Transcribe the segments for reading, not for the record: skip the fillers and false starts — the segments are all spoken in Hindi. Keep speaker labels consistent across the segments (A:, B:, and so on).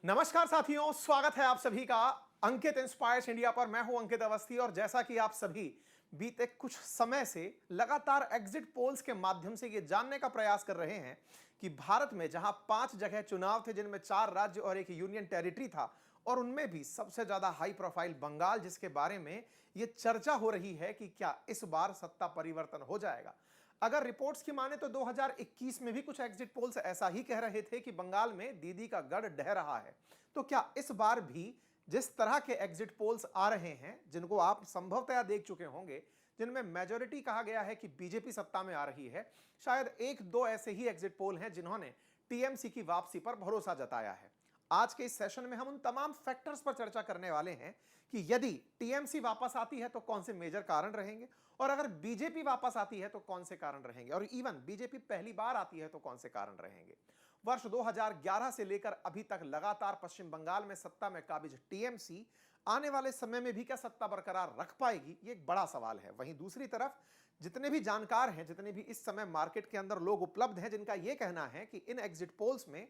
A: नमस्कार साथियों, स्वागत है आप सभी का अंकित इंस्पायर्स इंडिया पर। मैं हूं अंकित अवस्थी और जैसा कि आप सभी बीते कुछ समय से लगातार एग्जिट पोल्स के माध्यम से यह जानने का प्रयास कर रहे हैं कि भारत में जहां 5 जगह चुनाव थे, जिनमें 4 राज्य और एक यूनियन टेरिटरी था, और उनमें भी सबसे ज्यादा हाई प्रोफाइल बंगाल, जिसके बारे में यह चर्चा हो रही है कि क्या इस बार सत्ता परिवर्तन हो जाएगा। अगर रिपोर्ट्स की माने तो 2021 में भी कुछ एग्जिट पोल्स ऐसा ही कह रहे थे कि बंगाल में दीदी का गढ़ ढह रहा है। तो क्या इस बार भी जिस तरह के एग्जिट पोल्स आ रहे हैं, जिनको आप संभवतः देख चुके होंगे, जिनमें मेजॉरिटी कहा गया है कि बीजेपी सत्ता में आ रही है, शायद एक दो ऐसे ही एग्जिट पोल हैं जिन्होंने टीएमसी की वापसी पर भरोसा जताया है। आज के इस सेशन में हम उन तमाम फैक्टर्स पर चर्चा करने वाले हैं कि यदि टीएमसी वापस आती है तो कौन से मेजर कारण रहेंगे, और अगर बीजेपी वापस आती है तो कौन से कारण रहेंगे, और इवन बीजेपी पहली बार आती है तो कौन से कारण रहेंगे। वर्ष 2011 से लेकर अभी तक लगातार पश्चिम बंगाल में सत्ता में काबिज टीएमसी आने वाले समय में भी क्या सत्ता बरकरार रख पाएगी, ये एक बड़ा सवाल है। वहीं दूसरी तरफ जितने भी जानकार हैं, जितने भी इस समय मार्केट के अंदर लोग उपलब्ध हैं, जिनका यह कहना है कि इन एग्जिट पोल्स में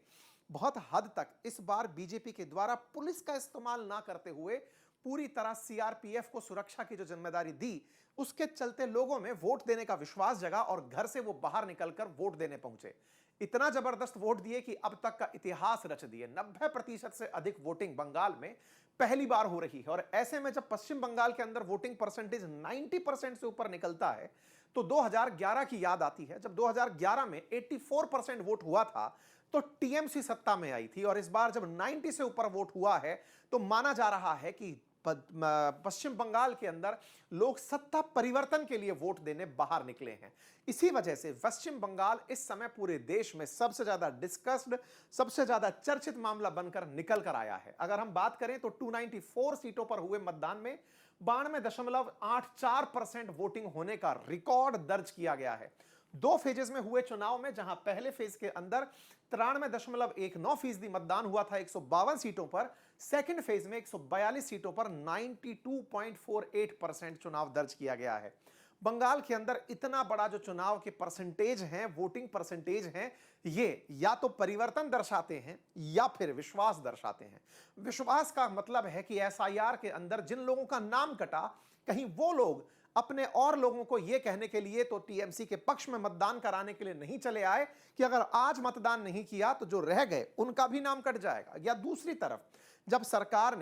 A: बहुत हद तक इस बार बीजेपी के द्वारा पुलिस का इस्तेमाल ना करते हुए पूरी तरह सीआरपीएफ को सुरक्षा की जो जिम्मेदारी दी, उसके चलते लोगों में वोट देने का विश्वास जगा और घर से वो बाहर निकलकर वोट देने पहुंचे। इतना जबरदस्त वोट दिए कि अब तक का इतिहास रच दिए। 90% से अधिक वोटिंग बंगाल में पहली बार हो रही है, और ऐसे में जब पश्चिम बंगाल के अंदर वोटिंग परसेंटेज 90% से ऊपर निकलता है तो 2011 की याद आती है, जब 2011 में 84% वोट हुआ था तो टीएमसी सत्ता में आई थी, और इस बार जब 90 से ऊपर वोट हुआ है तो माना जा रहा है कि पश्चिम बंगाल के अंदर लोग सत्ता परिवर्तन के लिए वोट देने बाहर निकले हैं। इसी वजह से पश्चिम बंगाल इस समय पूरे देश में सबसे ज्यादा डिस्कस्ड, सबसे ज्यादा चर्चित मामला बनकर निकल कर आया है। अगर हम बात करें तो 294 सीटों पर हुए मतदान में 92.84% वोटिंग होने का रिकॉर्ड दर्ज किया गया है। 2 फेजेस में हुए चुनाव में, जहां पहले फेज के अंदर 93.19% मतदान हुआ था 152 सीटों पर, सेकंड फेज में 142 सीटों पर 92.48% चुनाव दर्ज किया गया है। बंगाल के अंदर इतना बड़ा जो चुनाव के परसेंटेज हैं, वोटिंग परसेंटेज हैं, ये या तो परिवर्तन दर्शाते हैं या फिर विश्वास दर्शाते हैं। विश्वास का मतलब है कि एसआईआर के अंदर जिन लोगों का नाम कटा, कहीं वो लोग अपने और लोगों को यह कहने के लिए तो टीएमसी के पक्ष में मतदान कराने के लिए नहीं चले आए कि अगर आज मतदान नहीं किया तो जो रह गए उनका भी नाम कट जाएगा। या दूसरी तरफ जब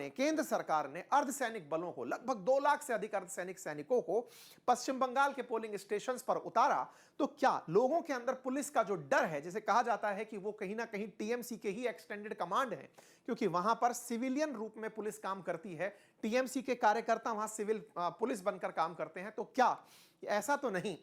A: केंद्र सरकार ने अर्धसैनिक बलों को, लगभग 2 लाख से अधिक अर्धसैनिक सैनिकों को पश्चिम बंगाल के पोलिंग स्टेशंस पर उतारा, तो क्या लोगों के अंदर पुलिस का जो डर है, जिसे कहा जाता है कि वो कहीं ना कहीं टीएमसी के ही एक्सटेंडेड कमांड है, क्योंकि वहां पर सिविलियन रूप में पुलिस काम करती है, टीएमसी के कार्यकर्ता वहां सिविल पुलिस बनकर काम करते हैं, तो क्या ऐसा तो नहीं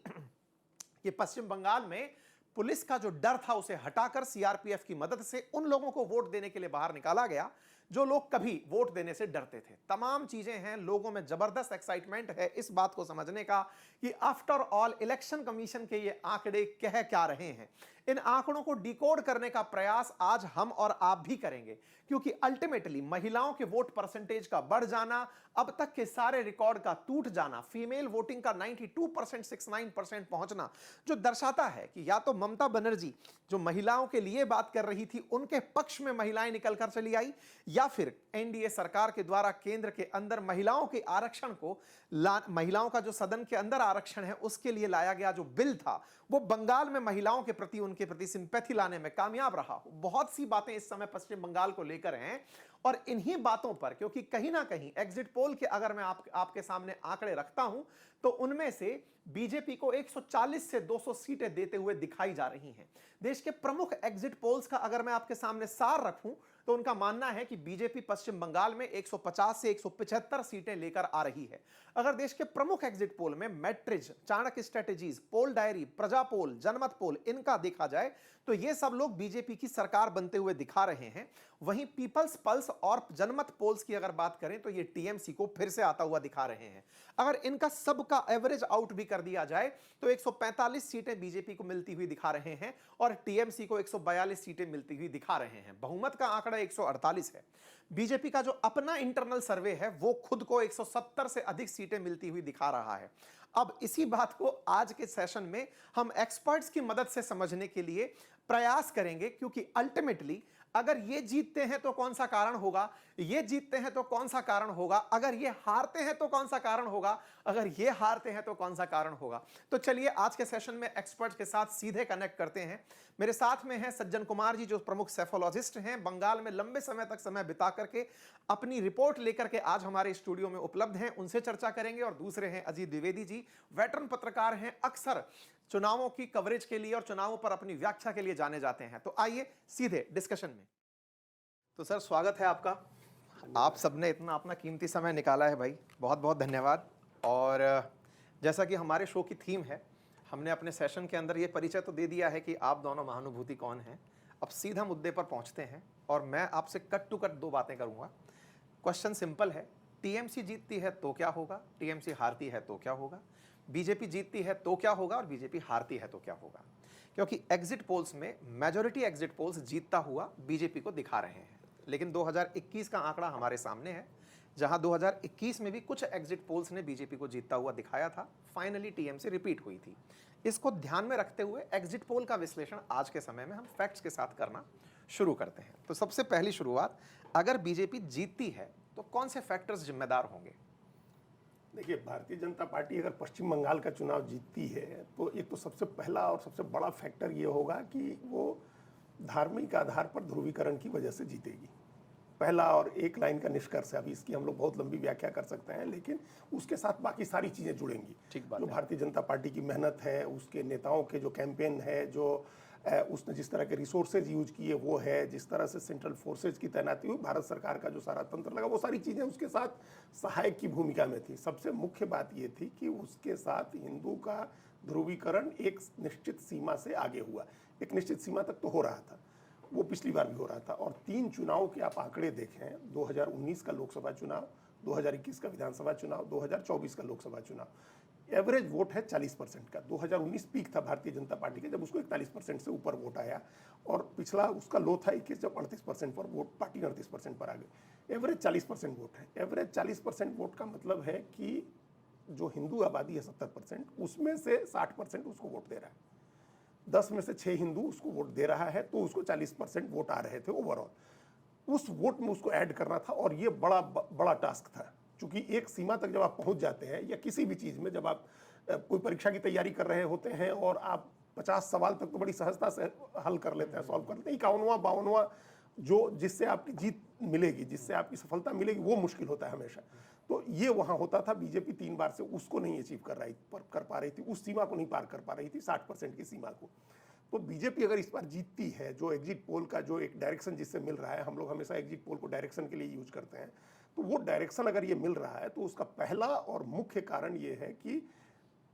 A: कि पश्चिम बंगाल में पुलिस का जो डर था उसे हटाकर सीआरपीएफ की मदद से उन लोगों को वोट देने के लिए बाहर निकाला गया जो लोग कभी वोट देने से डरते थे। तमाम चीजें हैं, लोगों में जबरदस्त एक्साइटमेंट है इस बात को समझने का कि आफ्टर ऑल इलेक्शन कमीशन के ये आंकड़े कह क्या रहे हैं। इन आंकड़ों को डिकोड करने का प्रयास आज हम और आप भी करेंगे, क्योंकि अल्टीमेटली महिलाओं के वोट परसेंटेज का बढ़ जाना, अब तक के सारे रिकॉर्ड का टूट जाना, फीमेल वोटिंग का 92% 69% पहुंचना, जो दर्शाता है कि या तो ममता बनर्जी जो महिलाओं के लिए बात कर रही थी उनके पक्ष में महिलाएं निकलकर चली आई, या फिर एनडीए सरकार के द्वारा केंद्र के अंदर महिलाओं के आरक्षण को महिलाओं का जो सदन के अंदर आरक्षण है उसके लिए लाया गया जो बिल था, वो बंगाल में महिलाओं के प्रति, उनके प्रति सिंपैथी लाने में कामयाब रहा। बहुत सी बातें इस समय पश्चिम बंगाल को लेकर हैं, और इन्हीं बातों पर, क्योंकि कहीं ना कहीं एग्जिट पोल के अगर मैं आपके सामने आंकड़े रखता हूं तो उनमें से बीजेपी को 140 से 200 सीटें देते हुए दिखाई जा रही हैं। देश के प्रमुख एग्जिट पोल्स का अगर मैं आपके सामने सार रखूं तो उनका मानना है कि बीजेपी पश्चिम बंगाल में 150 से 175 सीटें लेकर आ रही है। अगर देश के प्रमुख एग्जिट पोल में मैट्रिज, चाणक्य स्ट्रेटेजीज, पोल डायरी, प्रजा पोल, जनमत पोल, इनका देखा जाए तो ये सब लोग बीजेपी की सरकार बनते हुए दिखा रहे हैं। वहीं पीपल्स पल्स और जनमत पोल्स की अगर बात करें तो ये टीएमसी को फिर से आता हुआ दिखा रहे हैं। अगर इनका सबका एवरेज आउट भी कर दिया जाए तो 145 सीटें बीजेपी को मिलती हुई दिखा रहे हैं और टीएमसी को 142 सीटें मिलती हुई दिखा रहे हैं। बहुमत का आंकड़ा 148 है। बीजेपी का जो अपना इंटरनल सर्वे है वो खुद को 170 से अधिक सीटें मिलती हुई दिखा रहा है। अब इसी बात को आज के सेशन में हम एक्सपर्ट्स की मदद से समझने के लिए प्रयास करेंगे, क्योंकि अल्टीमेटली अगर ये जीतते हैं तो कौन सा कारण होगा, ये जीतते हैं तो कौन सा कारण होगा, अगर ये हारते हैं तो कौन सा कारण होगा, अगर ये हारते हैं तो कौन सा कारण होगा। तो चलिए आज के सेशन में एक्सपर्ट के साथ सीधे कनेक्ट करते हैं। मेरे साथ में हैं सज्जन कुमार जी, जो प्रमुख सेफोलॉजिस्ट हैं, बंगाल में लंबे समय तक समय बिता करके अपनी रिपोर्ट लेकर के आज हमारे स्टूडियो में उपलब्ध हैं, उनसे चर्चा करेंगे। और दूसरे हैं अजीत द्विवेदी जी, वेटरन पत्रकार हैं, अक्सर चुनावों की कवरेज के लिए और चुनावों पर अपनी व्याख्या के लिए जाने जाते हैं। तो आइए सीधे डिस्कशन में। तो सर स्वागत है आपका। आप सबने इतना अपना कीमती समय निकाला है भाई, बहुत बहुत धन्यवाद। और जैसा कि हमारे शो की थीम है, हमने अपने सेशन के अंदर ये परिचय तो दे दिया है कि आप दोनों महानुभूति कौन हैं। अब सीधा मुद्दे पर पहुंचते हैं और मैं आपसे कट टू कट दो बातें करूंगा। क्वेश्चन सिंपल है, टीएमसी जीतती है तो क्या होगा, टीएमसी हारती है तो क्या होगा, बीजेपी जीतती है तो क्या होगा और बीजेपी हारती है तो क्या होगा। क्योंकि एग्जिट पोल्स में मेजॉरिटी एग्जिट पोल्स जीतता हुआ बीजेपी को दिखा रहे हैं, लेकिन 2021 का आंकड़ा हमारे सामने है, जहां 2021 में भी कुछ एग्जिट पोल्स ने बीजेपी को जीतता हुआ दिखाया था। फाइनली टीएमसी रिपीट हुई थी। इसको ध्यान में रखते हुए एग्जिट पोल का विश्लेषण आज के समय में हम फैक्ट्स के साथ करना शुरू करते हैं। तो सबसे पहली शुरुआत, अगर बीजेपी जीतती है तो कौन से फैक्टर्स जिम्मेदार होंगे?
B: देखिए, भारतीय जनता पार्टी अगर पश्चिम बंगाल का चुनाव जीतती है तो एक तो सबसे पहला और सबसे बड़ा फैक्टर ये होगा कि वो धार्मिक आधार पर ध्रुवीकरण की वजह से जीतेगी। पहला और एक लाइन का निष्कर्ष है। अभी इसकी हम लोग बहुत लंबी व्याख्या कर सकते हैं, लेकिन उसके साथ बाकी सारी चीज़ें जुड़ेंगी।
A: ठीक बात
B: जो
A: है।
B: भारतीय जनता पार्टी की मेहनत है, उसके नेताओं के जो कैंपेन है, जो उसने जिस तरह के रिसोर्सेज यूज किए वो है, जिस तरह से सेंट्रल फोर्सेज की तैनाती हुई, भारत सरकार का जो सारा तंत्र लगा, वो सारी चीज़ें उसके साथ सहायक की भूमिका में थी। सबसे मुख्य बात ये थी कि उसके साथ हिंदू का ध्रुवीकरण एक निश्चित सीमा से आगे हुआ। एक निश्चित सीमा तक तो हो रहा था, वो पिछली बार भी हो रहा था। और 3 चुनाव के आप आंकड़े देखें, 2019 का लोकसभा चुनाव, 2021 का विधानसभा चुनाव, 2024 का लोकसभा चुनाव, एवरेज वोट है 40% का। 2019 पीक था भारतीय जनता पार्टी के, जब उसको 41% से ऊपर वोट आया, और पिछला उसका लो था 21, जब 38% पर वोट पार्टी 38% पर आ गई। एवरेज 40% वोट है। एवरेज 40% वोट का मतलब है कि जो हिंदू आबादी है 70%, उसमें से 60% उसको वोट दे रहा है। 10 में से 6 हिंदू उसको वोट दे रहा है, तो उसको 40% वोट आ रहे थे ओवरऑल। उस वोट में उसको ऐड करना था, और ये बड़ा टास्क था। क्योंकि एक सीमा तक जब आप पहुंच जाते हैं, या किसी भी चीज़ में जब आप कोई परीक्षा की तैयारी कर रहे होते हैं और आप 50 सवाल तक तो बड़ी सहजता से हल कर लेते हैं, सॉल्व कर लेते हैं, 51वां 52वां जो जिससे आपकी जीत मिलेगी, जिससे आपकी सफलता मिलेगी, वो मुश्किल होता है हमेशा। तो ये वहाँ होता था। बीजेपी 3 बार से उसको नहीं अचीव कर पा रही थी, उस सीमा को नहीं पार कर पा रही थी, 60% की सीमा को। तो बीजेपी अगर इस बार जीतती है, जो एग्जिट पोल का जो एक डायरेक्शन जिससे मिल रहा है, हम लोग हमेशा एग्जिट पोल को डायरेक्शन के लिए यूज करते हैं, तो वो डायरेक्शन अगर ये मिल रहा है, तो उसका पहला और मुख्य कारण ये है कि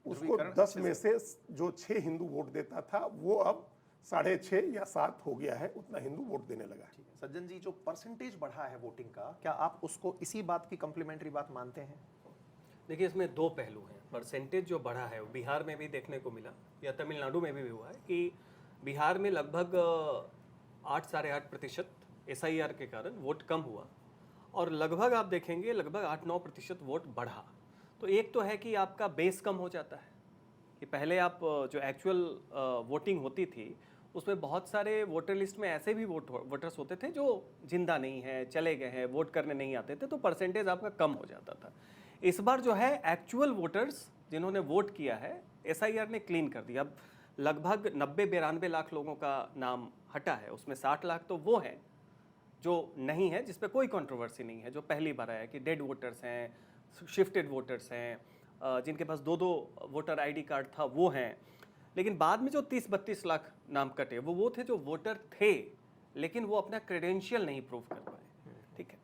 B: उसको 10 में से जो 6 हिंदू वोट देता था, वो अब 6.5 या 7 हो गया है, उतना हिंदू वोट देने लगा।
A: सज्जन जी, जो परसेंटेज बढ़ा है वोटिंग का, क्या आप उसको इसी बात की कॉम्प्लीमेंट्री बात मानते हैं?
C: देखिए, इसमें 2 पहलू हैं। परसेंटेज जो बढ़ा है वो बिहार में भी देखने को मिला, या तमिलनाडु में भी हुआ है कि बिहार में लगभग 8 साढ़े 8% SIR के कारण वोट कम हुआ, और लगभग आप देखेंगे लगभग 8-9% वोट बढ़ा। तो एक तो है कि आपका बेस कम हो जाता है, कि पहले आप जो एक्चुअल वोटिंग होती थी उसमें बहुत सारे वोटर लिस्ट में ऐसे भी वोटर्स होते थे जो जिंदा नहीं है, चले गए हैं, वोट करने नहीं आते थे, तो परसेंटेज आपका कम हो जाता था। इस बार जो है एक्चुअल वोटर्स जिन्होंने वोट किया है, SIR ने क्लीन कर दिया। अब लगभग 90-92 लाख लोगों का नाम हटा है, उसमें 60 लाख तो वो हैं जो नहीं है, जिस पे कोई कंट्रोवर्सी नहीं है, जो पहली बार आया, कि डेड वोटर्स हैं, शिफ्टेड वोटर्स हैं, जिनके पास 2-2 वोटर ID कार्ड था, वो हैं। लेकिन बाद में जो 30-32 लाख नाम कटे, वो थे जो वोटर थे, लेकिन वो अपना क्रेडेंशियल नहीं प्रूव कर पाए। ठीक है,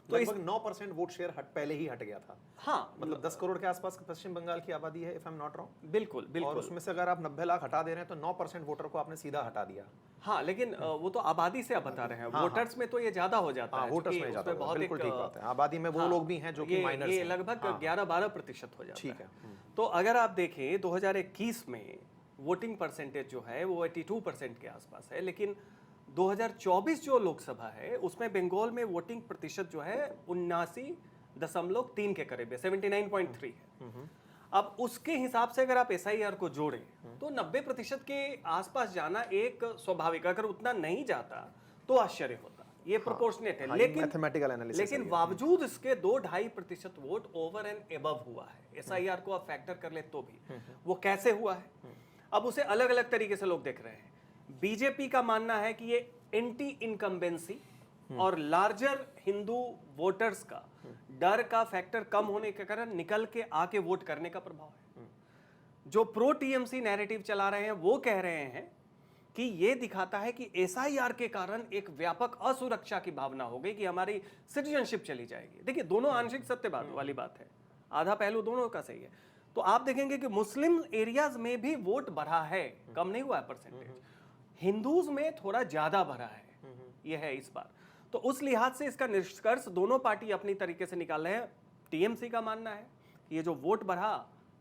A: तो लगभग 9% वोट शेयर पहले ही हट गया था।
C: हाँ,
A: मतलब 10 करोड़ के आसपास पश्चिम बंगाल की आबादी है, if I am not wrong.
C: बिल्कुल बिल्कुल।
A: और उसमें से अगर आप 90 लाख हटा दे रहे हैं तो 9% वोटर को आपने सीधा हटा दिया।
C: हाँ, लेकिन वो तो आबादी से आप बता रहे हैं। वोटर्स में तो ये ज्यादा हो जाता है,
A: वोटर्स में ज्यादा,
C: बहुत
A: बिल्कुल ठीक बात है। आबादी में वो लोग भी हैं जो कि माइनर्स
C: ये
A: हैं।
C: लगभग 11-12% हो जाता है।
A: ठीक है।
C: तो अगर आप देखें 2021 में वोटिंग परसेंटेज जो है वो 82% के आसपास है, लेकिन 2024 जो लोकसभा है उसमें बंगाल में वोटिंग प्रतिशत जो है 79.3 के करीब है, 79.3 है। अब उसके हिसाब से अगर आप SIR को जोड़ें तो 90% के आसपास जाना एक स्वाभाविक, अगर उतना नहीं जाता तो आश्चर्य होता। ये प्रोपोर्शनेट है, लेकिन
A: मैथमेटिकल एनालिसिस
C: लेकिन बावजूद इसके 2-2.5% वोट ओवर एंड एबव हुआ है। एसआईआर को आप फैक्टर कर ले तो भी वो कैसे हुआ है, अब उसे अलग अलग तरीके से लोग देख रहे हैं। बीजेपी का मानना है कि ये एंटी इनकम्बेंसी और लार्जर हिंदू वोटर्स का डर का फैक्टर कम होने के कारण निकल के आके वोट करने का प्रभाव है। जो प्रो टीएमसी नैरेटिव चला रहे हैं वो कह रहे हैं कि ये दिखाता है कि एसआईआर के कारण एक व्यापक असुरक्षा की भावना हो गई कि हमारी सिटीजनशिप चली जाएगी। देखिए, दोनों आंशिक सत्य वाली बात है, आधा पहलू दोनों का सही है। तो आप देखेंगे कि मुस्लिम एरियाज में भी वोट बढ़ा है, कम नहीं हुआ है परसेंटेज। हिंदूज में थोड़ा ज्यादा बढ़ा है, यह है इस बार। तो उस लिहाज से इसका निष्कर्ष दोनों पार्टी अपनी तरीके से निकाल रहे हैं। टीएमसी का मानना है कि ये जो वोट बढ़ा,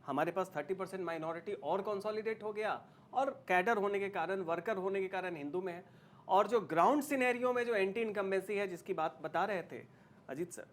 C: हमारे पास 30% माइनॉरिटी और कंसोलिडेट हो गया, और कैडर होने के कारण, वर्कर होने के कारण हिंदू में है। और जो ग्राउंड सिनेरियो में जो एंटी इनकम्बेंसी है जिसकी बात बता रहे थे अजीत सर,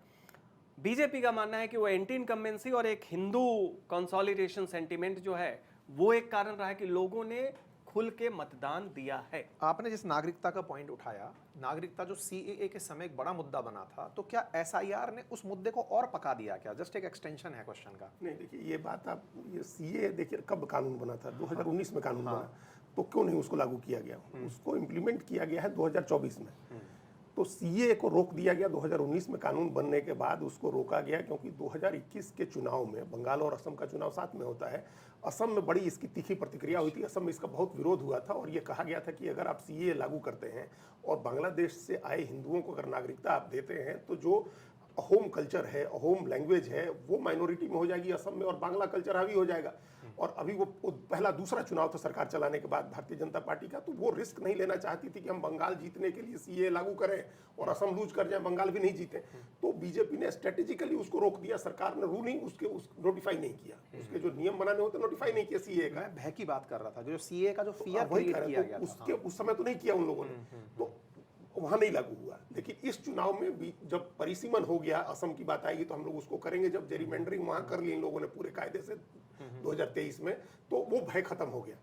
C: बीजेपी का मानना है कि वो एंटी इनकम्बेंसी और एक हिंदू कंसोलिडेशन सेंटीमेंट जो है वो एक कारण रहा है कि लोगों ने खुल के मतदान दिया है।
A: आपने जिस नागरिकता का पॉइंट उठाया, नागरिकता जो सीएए के समय एक बड़ा मुद्दा बना था, तो क्या एसआईआर ने उस मुद्दे को और पका दिया क्या? जस्ट एक एक्सटेंशन है क्वेश्चन का।
B: नहीं, देखिए ये बात, आप ये सीए देखिए कब कानून बना था, 2019 में कानून बना, तो क्यों नहीं उसको लागू किया गया? उसको इम्प्लीमेंट किया गया है 2024 में। तो सीए को रोक दिया गया 2019 में कानून बनने के बाद, उसको रोका गया क्योंकि 2021 के चुनाव में, बंगाल और असम का चुनाव साथ में होता है, असम में बड़ी इसकी तीखी प्रतिक्रिया हुई थी। असम में इसका बहुत विरोध हुआ था और ये कहा गया था कि अगर आप सीए लागू करते हैं और बांग्लादेश से आए हिंदुओं को अगर नागरिकता आप देते हैं, तो जो होम कल्चर है, होम लैंग्वेज है, वो माइनॉरिटी में हो जाएगी असम में, और बांग्ला कल्चर हावी हो जाएगा। और अभी वो पहला दूसरा चुनाव था सरकार चलाने के बाद भारतीय जनता पार्टी का, तो वो रिस्क नहीं लेना चाहती थी कि हम बंगाल जीतने के लिए सीए लागू करें और असम लूज कर जाए, बंगाल भी नहीं जीते। तो बीजेपी ने स्ट्रेटेजिकली उसको रोक दिया। सरकार ने रूलिंग उसके नोटिफाई नहीं किया, उसके जो नियम बनाने होते नोटिफाई नहीं किया सीए का।
A: मैं भय की बात कर रहा था, जो सीए का जो फियर
B: वही
A: क्रिएट
B: कह
A: किया
B: रहे
A: गया
B: थे,
A: था।
B: उसके उस समय तो नहीं किया उन लोगों ने, तो वहां नहीं लागू हुआ। लेकिन इस चुनाव में भी जब परिसीमन हो गया, असम की बात आएगी तो हम लोग उसको करेंगे, जब जेरीमेंडरिंग वहां कर ली इन लोगों ने पूरे कायदे से 2023 में, तो वो भय खत्म हो गया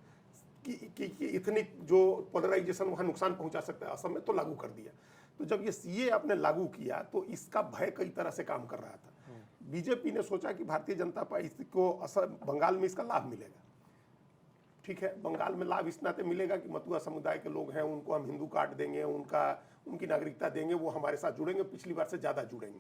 B: कि इतनी जो पोलराइजेशन वहां नुकसान पहुंचा सकता है असम में, तो लागू कर दिया। तो जब ये सीए आपने लागू किया तो इसका भय कई तरह से काम कर रहा था। बीजेपी ने सोचा कि भारतीय जनता पार्टी को असम, बंगाल में इसका लाभ मिलेगा। ठीक है, बंगाल में लाभ इस नाते मिलेगा कि मथुरा समुदाय के लोग हैं, उनको हम हिंदू कार्ड देंगे, उनकी नागरिकता देंगे, वो हमारे साथ जुड़ेंगे, पिछली बार से ज़्यादा जुड़ेंगे।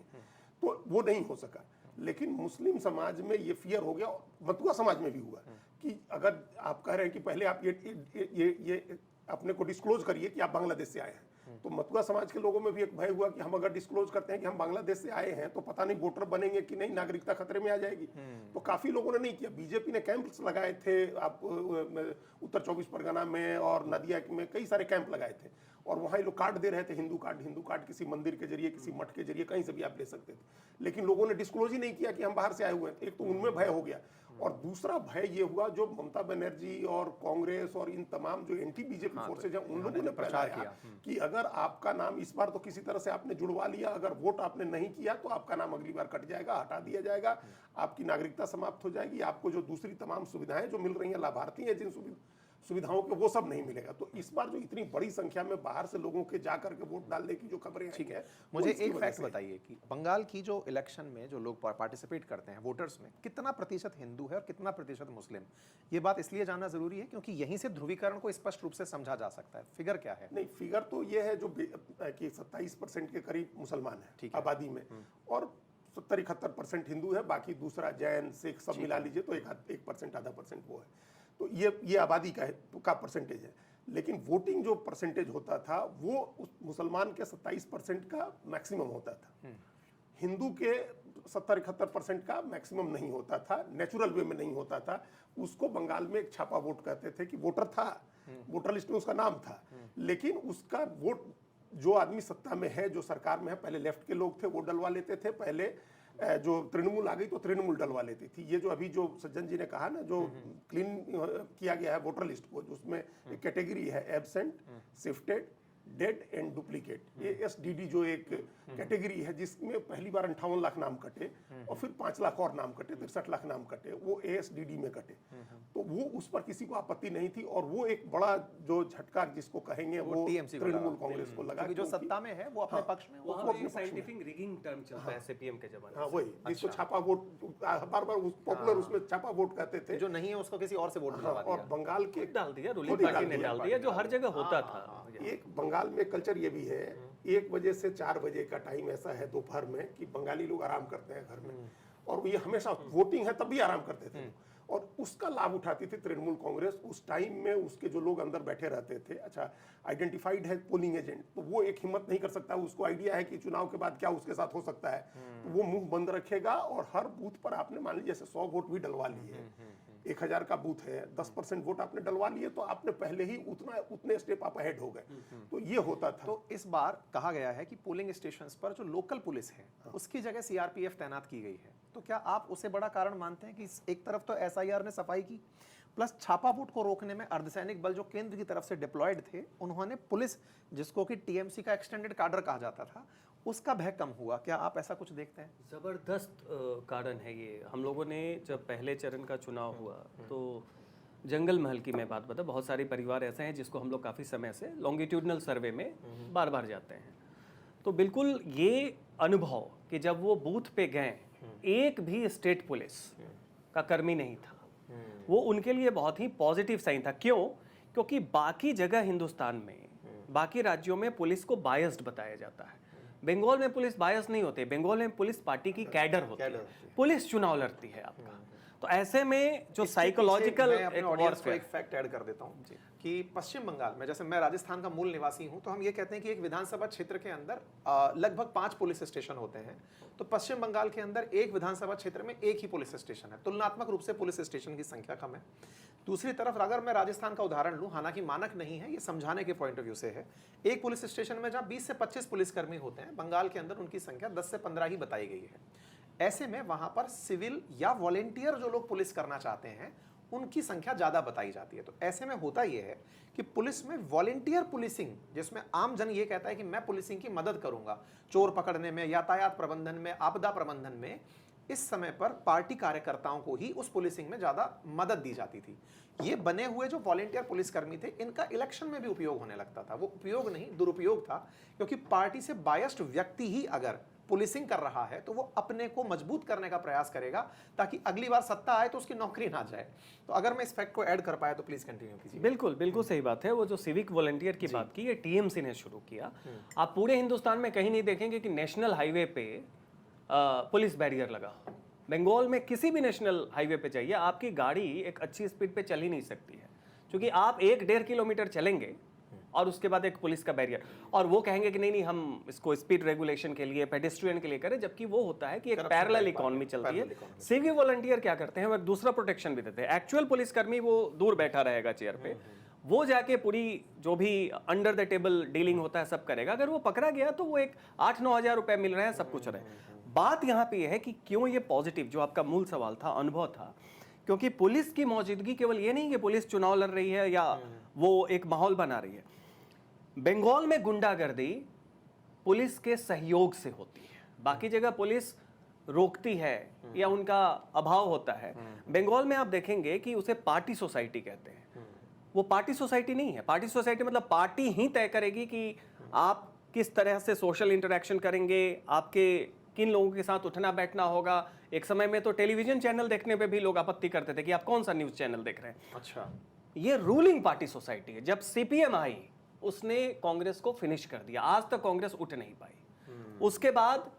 B: तो वो नहीं हो सका। लेकिन मुस्लिम समाज में ये फियर हो गया, मथुरा समाज में भी हुआ कि अगर आप कह रहे हैं कि पहले आप ये अपने को डिस्क्लोज करिए कि आप बांग्लादेश से आए हैं, तो मथुरा समाज के लोगों में भी एक भय हुआ कि हम अगर डिस्क्लोज करते हैं कि हम बांग्लादेश से आए हैं तो पता नहीं वोटर बनेंगे कि नहीं, नागरिकता खतरे में आ जाएगी। तो काफी लोगों ने नहीं किया। बीजेपी ने कैंप्स लगाए थे, आप उत्तर 24 परगना में और नदिया में कई सारे कैंप लगाए थे, और वहाँ ये लोग कार्ड दे रहे थे, हिंदू कार्ड किसी मंदिर के जरिए, किसी मठ के जरिए, कहीं से भी आप ले सकते थे। लेकिन लोगों ने डिस्क्लोज ही नहीं किया कि हम बाहर से आए हुए हैं। एक तो उनमें भय हो गया, और दूसरा भय ये हुआ जो ममता बनर्जी और कांग्रेस और इन तमाम जो एंटी बीजेपी फोर्सेज हैं, उन लोगों ने फैलाया कि अगर आपका नाम इस बार तो किसी तरह से आपने जुड़वा लिया, अगर वोट आपने नहीं किया तो आपका नाम अगली बार कट जाएगा, हटा दिया जाएगा, आपकी नागरिकता समाप्त हो जाएगी, आपको जो दूसरी तमाम सुविधाएं जो मिल रही हैं, लाभार्थी हैं जिन सुविधाओं के, वो सब नहीं मिलेगा। तो इस बार जो इतनी बड़ी संख्या में बाहर से लोगों के जाकर के वोट डालने की जो खबरें
A: ठीक है,
B: वो
A: मुझे
B: इसकी
A: एक
B: वजह
A: फैक्ट
B: से।
A: बताइए कि बंगाल की जो इलेक्शन में जो लोग पार्टिसिपेट करते हैं वोटर्स में, कितना प्रतिशत हिंदू है और कितना प्रतिशत मुस्लिम? ये बात इसलिए जानना जरूरी है क्योंकि यहीं से ध्रुवीकरण को स्पष्ट रूप से समझा जा सकता है। फिगर क्या है?
B: नहीं, फिगर तो ये है जो कि 27% के करीब मुसलमान है आबादी में, और 70-71% हिंदू है, बाकी दूसरा जैन, सिख सब मिला लीजिए तो 1% आधा परसेंट वो है। तो ये आबादी का परसेंटेज है। लेकिन वोटिंग जो परसेंटेज होता था वो उस मुसलमान के 27% का मैक्सिमम होता था, हिंदू के 70-71% का मैक्सिमम नहीं होता था, नेचुरल वे में नहीं होता था। उसको बंगाल में एक छापा वोट कहते थे कि वोटर था, वोटर लिस्ट में उसका नाम था, लेकिन उसका वोट जो आदमी सत्ता में है, जो सरकार में है, पहले लेफ्ट के लोग थे वो डलवा लेते थे, पहले जो तृणमूल आ गई तो तृणमूल डलवा लेती थी। ये जो अभी जो सज्जन जी ने कहा ना, जो क्लीन किया गया है वोटर लिस्ट को, उसमें एक कैटेगरी है absent, shifted, dead and duplicate, ASDD जो एक कैटेगरी है जिसमें पहली बार 58 लाख नाम कटे और फिर 5 लाख और नाम कटे, 63 लाख नाम कटे, वो ASDD में कटे। तो वो उस पर किसी को आपत्ति नहीं थी और वो एक बड़ा जो झटका जिसको कहेंगे वो
A: TMC को
B: तृणमूल कांग्रेस को लगा,
A: क्योंकि जो सत्ता में है वो अपने पक्ष में वो
C: वहाँ पे साइंटिफिक रिगिंग टर्म चलता है सीपीएम के जमाने
B: हाँ वही जिसको छापा वोट, बार बार पॉपुलर उसमें छापा वोट कहते थे,
A: जो नहीं है उसको किसी और से वोट दिलवा
B: और
A: दिया।
B: बंगाल के
C: डाल दिया, रूलिंग पार्टी ने डाल दिया, जो हर जगह होता था।
B: एक बंगाल में कल्चर ये भी है, 1 बजे से 4 बजे का टाइम ऐसा है दोपहर में कि बंगाली लोग आराम करते हैं घर में, और ये हमेशा वोटिंग है तब भी आराम करते थे, और उसका लाभ उठाती थी तृणमूल कांग्रेस। उस टाइम में उसके जो लोग अंदर बैठे रहते थे, अच्छा आइडेंटिफाइड है पोलिंग एजेंट, तो वो एक हिम्मत नहीं कर सकता, उसको आइडिया है कि चुनाव के बाद क्या उसके साथ हो सकता है, तो वो मुंह बंद रखेगा और हर बूथ पर आपने मान लीजिए जैसे 100 वोट भी डलवा लिए, 1000 का बूथ है, 10% वोट आपने डलवा लिए तो आपने पहले ही उतने स्टेप आप अहेड हो गए। तो ये होता था।
A: तो इस बार कहा गया है कि पोलिंग स्टेशंस पर जो लोकल पुलिस है उसकी जगह सीआरपीएफ तैनात की गई है, तो क्या आप उसे बड़ा कारण मानते हैं कि एक तरफ तो एसआईआर ने सफाई की, प्लस छापा वोट को रोकने में अर्धसैनिक बल जो केंद्र की तरफ से डिप्लॉयड थे, उन्होंने पुलिस जिसको कि टीएमसी का एक्सटेंडेड काडर कहा जाता था, उसका भय कम हुआ, क्या आप ऐसा कुछ देखते हैं?
C: जबरदस्त कारण है ये। हम लोगों ने जब पहले चरण का चुनाव हुआ तो जंगल महल की मैं बात बता, बहुत सारे परिवार ऐसे हैं जिसको हम लोग काफ़ी समय से लॉन्गिट्यूडनल सर्वे में बार बार जाते हैं, तो बिल्कुल ये अनुभव कि जब वो बूथ पे गए, एक भी स्टेट पुलिस का कर्मी नहीं था, वो उनके लिए बहुत ही पॉजिटिव साइन था। क्यों? क्योंकि बाकी जगह हिंदुस्तान में, बाकी राज्यों में पुलिस को बायस्ड बताया जाता है। बंगाल में पुलिस बायस नहीं होती, बंगाल में पुलिस पार्टी की कैडर होती है, पुलिस चुनाव लड़ती है आपका। तो ऐसे में जो साइकोलॉजिकल
A: मैं अपने ऑडियंस को एक फैक्ट ऐड कर देता हूँ कि पश्चिम बंगाल में, जैसे मैं राजस्थान का मूल निवासी हूँ, तो हम ये कहते हैं कि एक विधानसभा क्षेत्र के अंदर लगभग 5 पुलिस स्टेशन होते हैं। तो पश्चिम बंगाल के अंदर एक विधानसभा क्षेत्र में एक ही पुलिस स्टेशन है, तुलनात्मक रूप से पुलिस स्टेशन की संख्या कम है। दूसरी तरफ अगर मैं राजस्थान का उदाहरण लूँ, हालांकि मानक नहीं है, ये समझाने के पॉइंट ऑफ व्यू से है, एक पुलिस स्टेशन में जहाँ 20 से 25 पुलिसकर्मी होते हैं, बंगाल के अंदर उनकी संख्या 10 से 15 ही बताई गई है। ऐसे में वहां पर सिविल या वॉलेंटियर जो लोग पुलिस करना चाहते हैं उनकी संख्या ज्यादा बताई जाती है। तो ऐसे में होता यह है कि पुलिस में वॉलेंटियर पुलिसिंग, जिसमें आम जन ये कहता है कि मैं पुलिसिंग की मदद करूंगा चोर पकड़ने में, यातायात प्रबंधन में, आपदा प्रबंधन में, इस समय पर पार्टी कार्यकर्ताओं को ही उस पुलिसिंग में ज्यादा मदद दी जाती थी। ये बने हुए जो वॉलेंटियर पुलिसकर्मी थे, इनका इलेक्शन में भी उपयोग होने लगता था। वो उपयोग नहीं, दुरुपयोग था, क्योंकि पार्टी से बायस्ड व्यक्ति ही अगर पुलिसिंग कर रहा है तो वो अपने को मजबूत करने का प्रयास करेगा ताकि अगली बार सत्ता आए तो उसकी नौकरी ना जाए। तो अगर मैं इस फैक्ट को ऐड कर पाया तो प्लीज कंटिन्यू कीजिए।
C: बिल्कुल बिल्कुल सही बात है। वो जो सिविक वॉलंटियर की बात की, ये टीएमसी ने शुरू किया। आप पूरे हिंदुस्तान में कहीं नहीं देखेंगे कि नेशनल हाईवे पे पुलिस बैरियर लगा। बंगाल में किसी भी नेशनल हाईवे पे जाइए, आपकी गाड़ी एक अच्छी स्पीड पे चल ही नहीं सकती है, क्योंकि आप 1-1.5 किलोमीटर चलेंगे और उसके बाद एक पुलिस का बैरियर, और वो कहेंगे कि नहीं नहीं हम इसको स्पीड रेगुलेशन के लिए, पेडेस्ट्रियन के लिए करें, जबकि वो होता है कि एक पैरेलल इकोनॉमी चलती है। सिविक वॉलंटियर क्या करते हैं, वो एक दूसरा प्रोटेक्शन भी देते हैं। एक्चुअल पुलिसकर्मी वो दूर बैठा रहेगा चेयर पे, वो जाके पूरी जो भी अंडर द टेबल डीलिंग होता है सब करेगा। अगर वो पकड़ा गया तो वो एक 8-9 हज़ार रुपए मिल रहे हैं, सब कुछ रहे। बात यहाँ पे है कि क्यों ये पॉजिटिव, जो आपका मूल सवाल था, अनुभव था, क्योंकि पुलिस की मौजूदगी केवल ये नहीं कि पुलिस चुनाव लड़ रही है या वो एक माहौल बना रही है। बंगाल में गुंडागर्दी पुलिस के सहयोग से होती है, बाकी जगह पुलिस रोकती है या उनका अभाव होता है। बंगाल में आप देखेंगे कि उसे पार्टी सोसाइटी कहते हैं। वो पार्टी सोसाइटी नहीं है। पार्टी सोसाइटी मतलब पार्टी ही तय करेगी कि आप किस तरह से सोशल इंटरेक्शन करेंगे, आपके किन लोगों के साथ उठना बैठना होगा। एक समय में तो टेलीविजन चैनल देखने पे भी लोग आपत्ति करते थे कि आप कौन सा न्यूज़ चैनल देख रहे हैं।
A: अच्छा,
C: ये रूलिंग पार्टी सोसाइटी है। जब सीपीएम आई, उसने कांग्रेस को फिनिश कर दिया। आज तक कांग्रेस उठ नहीं पाई। उसके बाद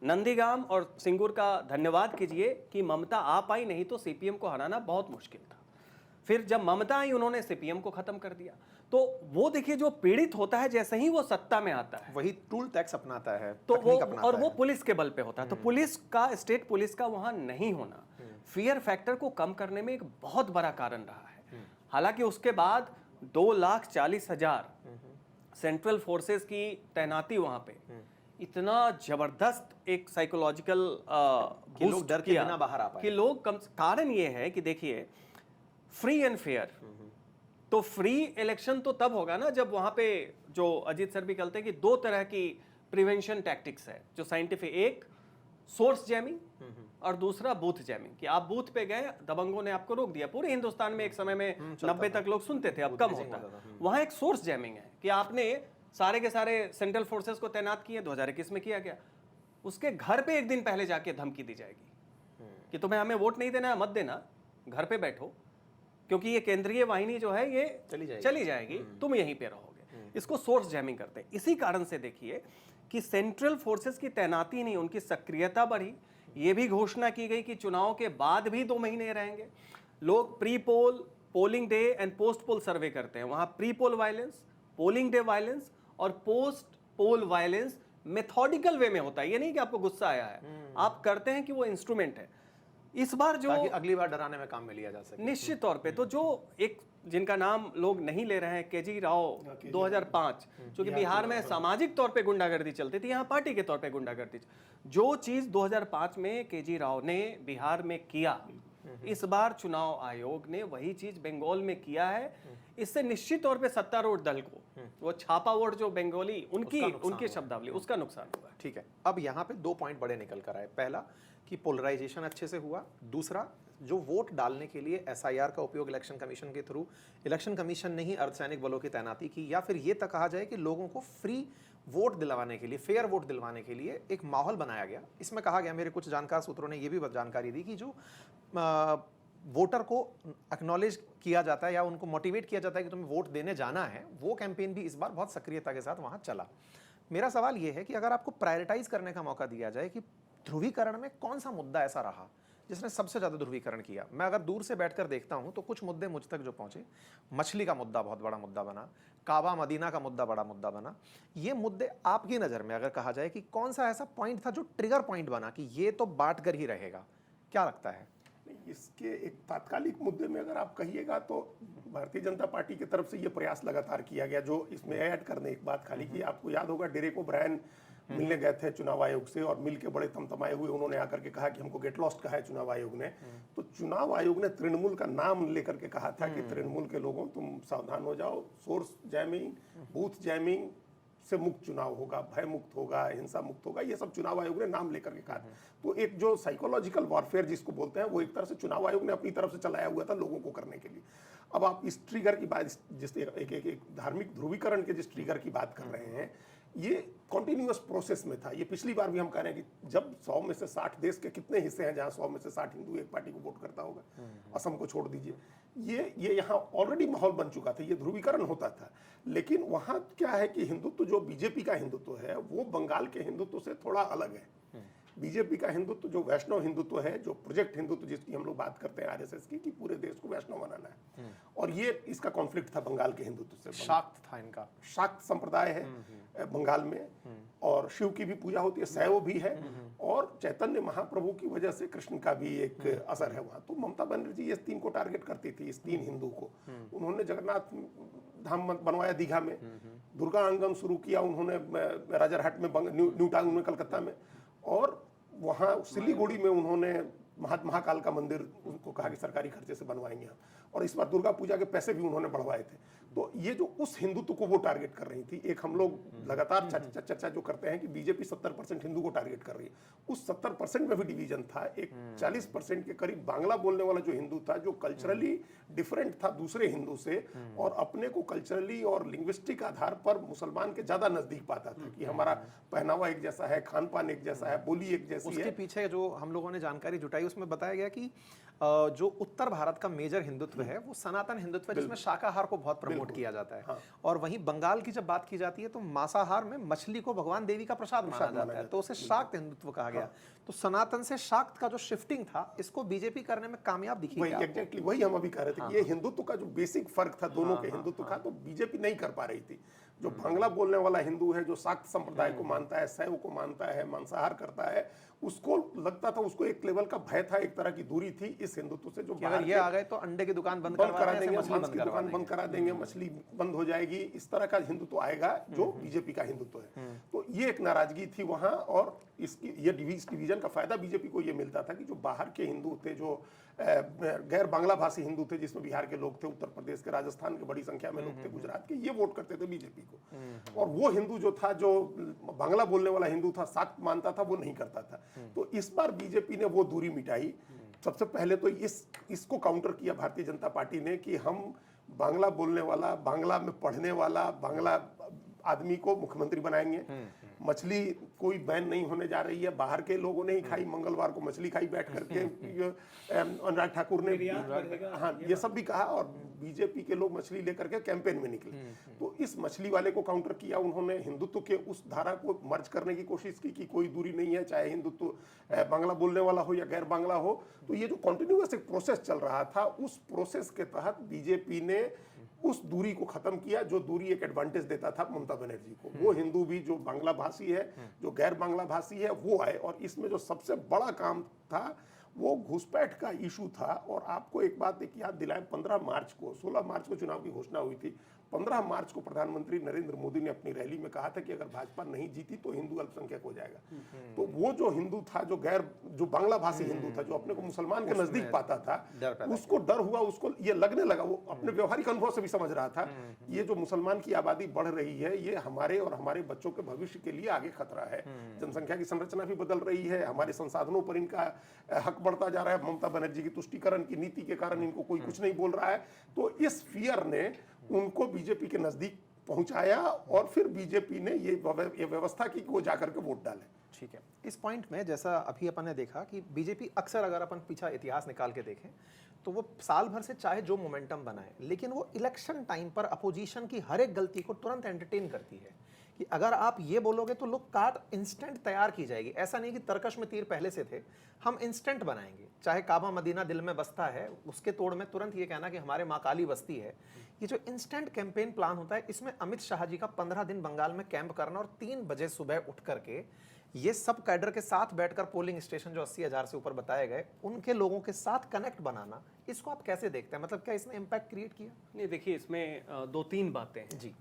C: नंदीगाम और सिंगूर का धन्यवाद कीजिए कि ममता आ पाई, नहीं तो सीपीएम को हराना बहुत मुश्किल था। फिर जब ममता आई, उन्होंने सीपीएम को खत्म कर दिया। तो वो देखिए, जो पीड़ित होता है जैसे ही वो सत्ता में आता है,
A: वही टूल टैक्स अपनाता है,
C: तो वो,
A: अपनाता
C: और
A: है।
C: वो पुलिस के बल पे होता है। तो पुलिस का, स्टेट पुलिस का वहां नहीं होना फियर फैक्टर को कम करने में एक बहुत बड़ा कारण रहा है। हालांकि उसके बाद 2,40,000 सेंट्रल फोर्सेस की तैनाती वहां पे इतना जबरदस्त एक साइकोलॉजिकल
A: कि लोग डर के बिना बाहर आ पाए।
C: कि लोग कम। कारण ये है कि देखिए, फ्री एंड फेयर तो फ्री इलेक्शन तो तब होगा ना जब वहां पे, जो अजीत सर भी कहते हैं कि दो तरह की प्रिवेंशन टैक्टिक्स है जो साइंटिफिक, एक सोर्स जैमिंग और दूसरा बूथ जैमिंग, कि आप बूथ पे गए, दबंगों ने आपको रोक दिया। पूरे हिंदुस्तान में एक समय में 90 तक लोग सुनते थे, अब कम होता है। वहां एक सोर्स जैमिंग है कि आपने सारे के सारे सेंट्रल फोर्सेस को तैनात किए, 2021 में किया गया। उसके घर पे एक दिन पहले जाके धमकी दी जाएगी कि तुम्हें हमें वोट नहीं देना, मत देना, घर पे बैठो, क्योंकि ये केंद्रीय वाहिनी जो है ये चली जाएगी, तुम यहीं पे रहोगे। इसको सोर्स जैमिंग करते हैं। इसी कारण से देखिए कि सेंट्रल फोर्सेस की तैनाती नहीं, उनकी सक्रियता बढ़ी। ये भी घोषणा की गई कि चुनाव के बाद भी 2 महीने रहेंगे। लोग pre poll, polling day and post poll survey करते हैं। वहां pre poll violence, polling day violence और post poll violence methodical way में होता है। ये नहीं कि आपको गुस्सा आया है, आप करते हैं कि वो इंस्ट्रूमेंट है। इस बार जो
A: ताकि अगली बार डराने में काम में लिया जा सके।
C: निश्चित तौर पे तो जो एक जिनका नाम लोग नहीं ले रहे हैं, केजी राव 2005, क्योंकि बिहार में सामाजिक तौर पे गुंडागर्दी चलती थी, यहाँ पार्टी के तौर पे गुंडागर्दी। जो चीज 2005 में केजी राव ने बिहार में किया, इस बार चुनाव आयोग ने वही चीज बंगाल में किया है। इससे निश्चित तौर पे सत्तारूढ़ दल को वो छापा वोट जो बंगाली उनकी शब्दावली, उसका नुकसान हुआ।
A: ठीक है, अब यहाँ पे 2 पॉइंट बड़े निकल कर आए। पहला कि पोलराइजेशन अच्छे से हुआ। दूसरा, जो वोट डालने के लिए एसआईआर का उपयोग इलेक्शन कमीशन के थ्रू, इलेक्शन कमीशन ने ही अर्धसैनिक बलों की तैनाती की, या फिर ये तक कहा जाए कि लोगों को फ्री वोट दिलवाने के लिए, फेयर वोट दिलवाने के लिए एक माहौल बनाया गया। इसमें कहा गया, मेरे कुछ जानकार सूत्रों ने ये भी जानकारी दी कि जो वोटर को एक्नॉलेज किया जाता है या उनको मोटिवेट किया जाता है कि तुम्हें वोट देने जाना है, वो कैंपेन भी इस बार बहुत सक्रियता के साथ वहाँ चला। मेरा सवाल ये है कि अगर आपको प्रायोरिटाइज करने का मौका दिया जाए कि ध्रुवीकरण में कौन सा मुद्दा ऐसा रहा जिसने सबसे ज़्यादा ध्रुवीकरण किया। मैं अगर दूर से बैठकर देखता हूं तो कुछ मुद्दे मुझ तक जो पहुंचे, मछली का मुद्दा बहुत बड़ा मुद्दा बना, काबा मदीना का मुद्दा बड़ा मुद्दा बना। ये मुद्दे आपकी नज़र में अगर कहा जाए कि कौन सा ऐसा पॉइंट था जो ट्रिगर पॉइंट बना कि ये तो बांट कर ही रहेगा, क्या लगता है?
B: इसके एक तात्कालिक मुद्दे में अगर आप कहिएगा तो भारतीय जनता पार्टी की तरफ से ये प्रयास लगातार किया गया। जो इसमें ऐड करने एक बात खाली की, आपको याद होगा डेरेक ओब्रायन मिलने गए थे चुनाव आयोग से और मिल के बड़े तमतमाए हुए उन्होंने आकर के कहा कि हमको गेट लॉस्ट कहा है चुनाव आयोग ने। तो चुनाव आयोग ने तृणमूल का नाम लेकर के कहा था कि तृणमूल के लोगों तुम सावधान हो जाओ, सोर्स जैमिंग, बूथ जैमिंग से मुक्त चुनाव होगा, भय मुक्त होगा, हिंसा मुक्त होगा, ये सब चुनाव आयोग ने नाम लेकर के कहा। तो एक जो साइकोलॉजिकल वॉरफेयर जिसको बोलते हैं, वो एक तरह से चुनाव आयोग ने अपनी तरफ से चलाया हुआ था लोगों को करने के लिए। अब आप इस ट्रिगर की बात, जिस एक धार्मिक ध्रुवीकरण के जिस ट्रिगर की बात कर रहे हैं, ये कॉन्टिन्यूअस प्रोसेस में था। ये पिछली बार भी हम कह रहे हैं कि जब 100 में से 60 देश के कितने हिस्से हैं जहां 100 में से 60 हिंदू एक पार्टी को वोट करता होगा, असम को छोड़ दीजिए, ये यहाँ ऑलरेडी माहौल बन चुका था, ये ध्रुवीकरण होता था। लेकिन वहाँ क्या है कि हिंदुत्व जो बीजेपी का हिंदुत्व है वो बंगाल के हिंदुत्व से थोड़ा अलग है। बीजेपी का हिंदुत्व जो वैष्णव हिंदुत्व है, जो प्रोजेक्ट हिंदुत्व जिसकी हम लोग बात करते हैं आरएसएस की, कि पूरे देश को वैष्णव बनाना है, और ये इसका कॉन्फ्लिक्ट था बंगाल के हिंदुत्व से।
A: शाक्त था इनका,
B: शाक्त संप्रदाय है बंगाल में, और शिव की भी पूजा होती है, शैव भी है, और चैतन्य महाप्रभु की वजह से कृष्ण का भी एक असर है वहाँ। तो ममता बनर्जी इस 3 को टारगेट करती थी, इस 3 हिंदू को। उन्होंने जगन्नाथ धाम बनवाया दीघा में, दुर्गा आंगन शुरू किया उन्होंने राजारहाट में, न्यू टाउन में कलकत्ता में, और वहाँ सिलीगुड़ी में उन्होंने महाकाल का मंदिर उनको कहा कि सरकारी खर्चे से बनवाएंगे हम, और इस बार दुर्गा पूजा के पैसे भी उन्होंने बढ़वाए थे। तो ये जो उस हिंदुत्व को वो टारगेट कर रही थी, एक हम लोग लगातार चर्चा जो करते हैं कि बीजेपी 70% हिंदू को टारगेट कर रही है, उस 70% में भी डिवीजन था। एक 40% के करीब बांग्ला बोलने वाला जो हिंदू था, जो कल्चरली डिफरेंट था दूसरे हिंदू से, और अपने को कल्चरली और लिंग्विस्टिक आधार पर मुसलमान के ज्यादा नजदीक पाता था कि हमारा पहनावा एक जैसा है, खान पान एक जैसा है, बोली एक जैसी है।
A: उसके पीछे जो हम लोगों ने जानकारी जुटाई उसमें बताया गया कि जो उत्तर भारत का मेजर हिंदुत्व है वो सनातन हिंदुत्व है, जिसमें शाकाहार को बहुत प्रमोट किया जाता है। हाँ। और वहीं बंगाल की जब बात की जाती है तो मांसाहार में मछली को भगवान देवी का प्रसाद माना जाता है, तो उसे शाक्त हिंदुत्व कहा गया। तो सनातन से शाक्त का जो शिफ्टिंग था, इसको बीजेपी करने में कामयाब दिखी।
B: एग्जैक्टली वही हम अभी कह रहे थे कि ये हिंदुत्व का जो बेसिक फर्क था दोनों के हिंदुत्व का, तो बीजेपी नहीं कर पा रही थी। जो बांग्ला बोलने वाला हिंदू है, जो शाक्त संप्रदाय को मानता है, शैव को मानता है, मांसाहार करता है, उसको लगता था, उसको एक लेवल का भय था, एक तरह की दूरी थी इस हिंदुत्व से। जो
A: अगर ये आ गए तो अंडे की दुकान बंद
B: करा देंगे, मांस की दुकान बंद करा देंगे, मछली बंद हो जाएगी, इस तरह का हिंदुत्व आएगा जो बीजेपी का हिंदुत्व है। तो ये एक नाराजगी थी वहां, और इसकी इस डिवीजन का फायदा बीजेपी को ये मिलता था कि जो बाहर के हिंदू थे, जो गैर बांग्ला भाषी हिंदू थे, जिसमें बिहार के लोग थे, उत्तर प्रदेश के, राजस्थान के बड़ी संख्या में लोग थे, गुजरात के, ये वोट करते थे बीजेपी को। और वो हिंदू जो था, जो बांग्ला बोलने वाला हिंदू था, साथ मानता था, वो नहीं करता था। तो इस बार बीजेपी ने वो दूरी मिटाई। सबसे पहले तो इसको काउंटर किया भारतीय जनता पार्टी ने कि हम बांग्ला बोलने वाला, बांग्ला में पढ़ने वाला, बांग्ला आदमी को मुख्यमंत्री बनाएंगे। मछली कोई बैन नहीं होने जा रही है, बाहर के लोगों ने ही खाई, मंगलवार को मछली खाई बैठ करके अनुराग ठाकुर ने, हाँ, ये सब भी कहा, और बीजेपी के लोग मछली लेकर के कैंपेन में निकले। तो इस मछली वाले को काउंटर किया उन्होंने। हिंदुत्व के उस धारा को मर्ज करने की कोशिश की कि कोई दूरी नहीं है, चाहे हिंदुत्व बांग्ला बोलने वाला हो या गैर बांग्ला हो। तो ये जो कॉन्टिन्यूअस एक प्रोसेस चल रहा था, उस प्रोसेस के तहत बीजेपी ने उस दूरी को खत्म किया, जो दूरी एक एडवांटेज देता था ममता बनर्जी को। वो हिंदू भी जो बांग्ला भाषी है, जो गैर बांग्ला भाषी है, वो आए। और इसमें जो सबसे बड़ा काम था वो घुसपैठ का इशू था। और आपको एक बात एक याद दिलाएं, 15 मार्च को, 16 मार्च को चुनाव की घोषणा हुई थी। 15 मार्च को प्रधानमंत्री नरेंद्र मोदी ने अपनी रैली में कहा था कि अगर भाजपा नहीं जीती तो हिंदू अल्पसंख्यक हो जाएगा। तो वो जो हिंदू था, जो बांग्ला भाषी हिंदू था, जो अपने को मुसलमान के नजदीक पाता था, उसको डर हुआ, उसको ये लगने लगा, वो अपने व्यवहारिक अनुभव से भी समझ रहा था, ये जो मुसलमान की आबादी बढ़ रही है, ये हमारे और हमारे बच्चों के भविष्य के लिए आगे खतरा है। जनसंख्या की संरचना भी बदल रही है, हमारे संसाधनों पर इनका हक बढ़ता जा रहा है। ममता बनर्जी की तुष्टीकरण की नीति के कारण इनको कोई कुछ नहीं बोल रहा है। तो इस फियर ने उनको बीजेपी के नजदीक पहुंचाया, और फिर बीजेपी ने ये व्यवस्था की कि वो जाकर के वोट डाले।
A: ठीक है, इस पॉइंट में जैसा अभी अपन ने देखा कि बीजेपी अक्सर, अगर अपन पीछा इतिहास निकाल के देखें, तो वो साल भर से चाहे जो मोमेंटम बनाए, लेकिन वो इलेक्शन टाइम पर अपोजिशन की हर एक गलती को तुरंत एंटरटेन करती है कि अगर आप ये बोलोगे तो लोग काट इंस्टेंट तैयार की जाएगी। ऐसा नहीं कि तरकश में तीर पहले से थे, हम इंस्टेंट बनाएंगे। चाहे काबा मदीना दिल में बसता है, उसके तोड़ में तुरंत ये कहना कि हमारे माँ काली बसती है। ये जो इंस्टेंट कैंपेन प्लान होता है, इसमें अमित शाह जी का 15 दिन बंगाल में कैंप करना और 3 बजे सुबह उठ करके ये सब कैडर के साथ बैठकर पोलिंग स्टेशन जो 80,000 से ऊपर बताए गए, उनके लोगों के साथ कनेक्ट बनाना, इसको आप कैसे देखते हैं? मतलब क्या इसने इम्पैक्ट क्रिएट किया?
C: नहीं, देखिए, इसमें 2-3 बातें हैं
A: जी।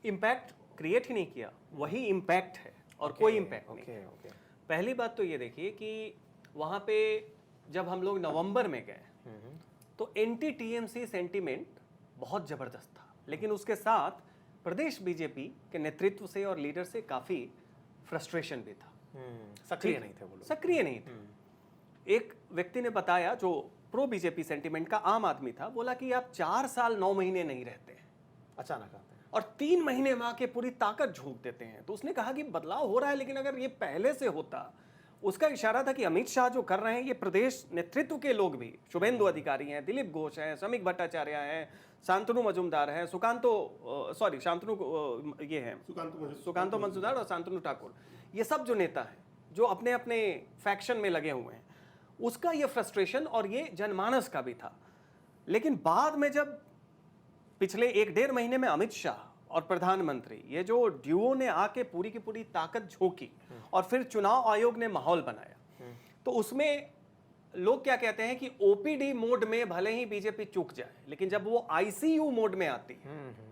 C: इम्पैक्ट क्रिएट ही नहीं किया, वही इम्पैक्ट है, और कोई इम्पैक्ट नहीं। पहली बात तो ये देखिए कि वहाँ पे जब हम लोग नवंबर में गए तो एंटी टीएमसी सेंटीमेंट बहुत ज़बरदस्त था, लेकिन उसके साथ प्रदेश बीजेपी के नेतृत्व से और लीडर से काफ़ी फ्रस्ट्रेशन भी था।
A: सक्रिय नहीं थे वो लोग।
C: सक्रिय नहीं थे। एक व्यक्ति ने बताया, जो प्रो बीजेपी सेंटीमेंट का आम आदमी था, बोला कि आप 4 साल 9 महीने नहीं रहते हैं,
A: अचानक आते हैं,
C: और 3 महीने में आके पूरी ताकत झोंक देते हैं। तो उसने कहा कि बदलाव हो रहा है, लेकिन अगर ये पहले से होता, उसका इशारा था कि अमित शाह जो कर रहे हैं, ये प्रदेश नेतृत्व के लोग भी, शुभेंदु अधिकारी हैं, दिलीप घोष हैं, समीक भट्टाचार्य हैं, शांतनु मजुमदार हैं, ये हैं सुकांतो मजुमदार और शांतनु ठाकुर, ये सब जो नेता हैं, जो अपने अपने फैक्शन में लगे हुए हैं, उसका ये फ्रस्ट्रेशन और ये जनमानस का भी था। लेकिन बाद में जब पिछले 1-1.5 महीने में अमित शाह और प्रधानमंत्री, ये जो ड्यूओ ने आके पूरी की पूरी ताकत झोंकी, और फिर चुनाव आयोग ने माहौल बनाया, तो उसमें लोग क्या कहते हैं कि ओपीडी मोड में भले ही बीजेपी चूक जाए, लेकिन जब वो आईसीयू मोड में आती है